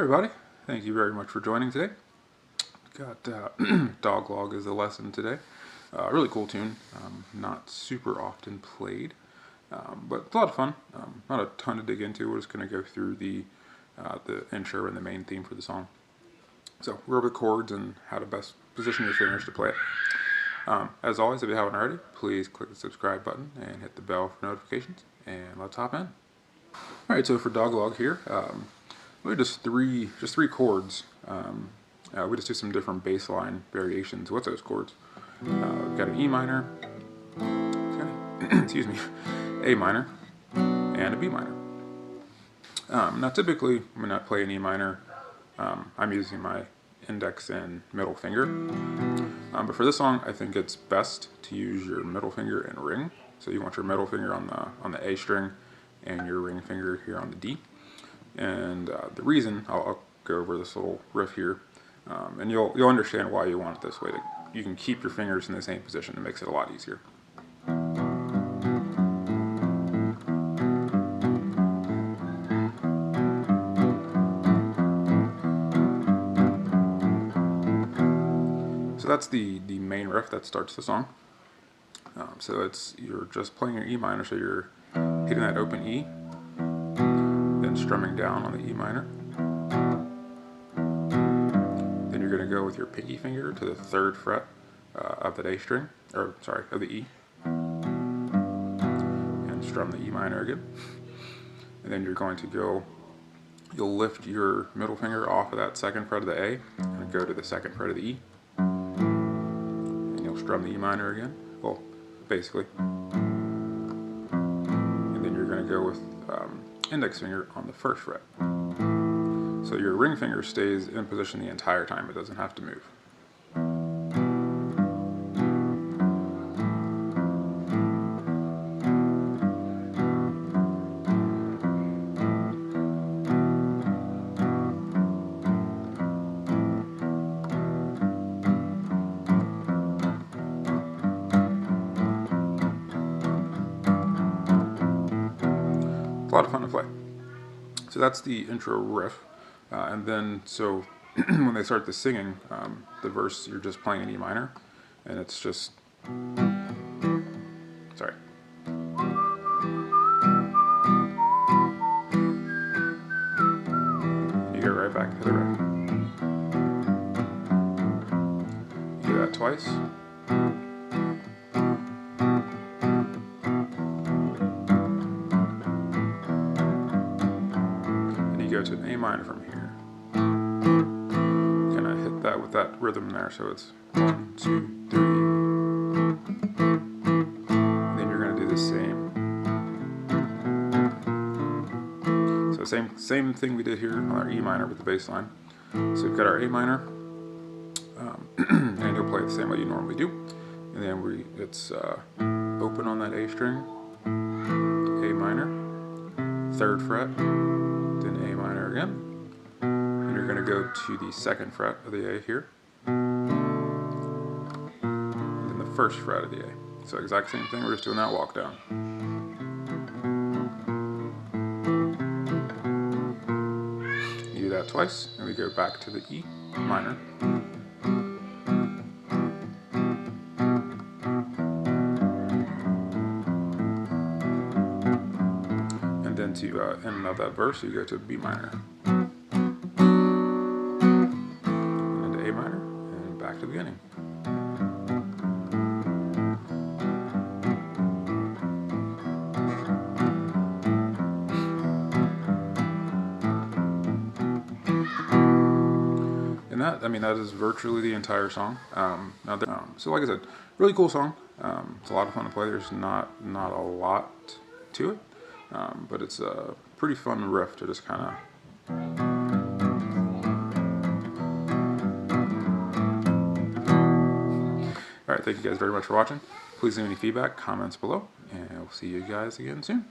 everybody, thank you very much for joining today. Got Dog Log as a lesson today. Really cool tune, not super often played, but it's a lot of fun. Not a ton to dig into. We're just going to go through the intro and the main theme for the song. So we're over the chords and how to best position your fingers to play it. As always, if you haven't already, please click the subscribe button and hit the bell for notifications, and let's hop in. Alright, so for Dog Log here, really just three chords. We just do some different bass line variations with those chords. We've got an E minor, excuse me, A minor, and a B minor. Now typically when I play an E minor, I'm using my index and middle finger. But for this song, I think it's best to use your middle finger and ring. So you want your middle finger on the A string and your ring finger here on the D. And the reason, I'll go over this little riff here, and you'll understand why you want it this way. You can keep your fingers in the same position. It makes it a lot easier. So that's the main riff that starts the song. So you're just playing your E minor, so you're hitting that open E, then strumming down on the E minor. Then you're going to go with your pinky finger to the 3rd fret of that A string, of the E, and strum the E minor again. And then you're going to you'll lift your middle finger off of that 2nd fret of the A and go to the 2nd fret of the E. And you'll strum the E minor again, well, basically. And then you're going to go with index finger on the 1st fret. So your ring finger stays in position the entire time. It doesn't have to move. It's a lot of fun to play. So that's the intro riff. And then, so when they start the singing, the verse, you're just playing an E minor, and it's just, sorry. You go right back to the riff. You do that twice. And you go to an A minor from here. That with that rhythm there, so it's 1, 2, 3. And then you're going to do the same. So same thing we did here on our E minor with the bass line. So we've got our A minor, and you'll play it the same way you normally do. And then it's open on that A string, A minor, 3rd fret, then A minor again. You're going to go to the 2nd fret of the A here, and then the 1st fret of the A. So exact same thing, we're just doing that walk down. You do that twice, and we go back to the E minor. And then to end of that verse, you go to B minor. Back to the beginning. And that is virtually the entire song. So like I said, really cool song. It's a lot of fun to play. There's not a lot to it, but it's a pretty fun riff to just kind of. Alright, thank you guys very much for watching. Please leave any feedback, comments below, and we'll see you guys again soon.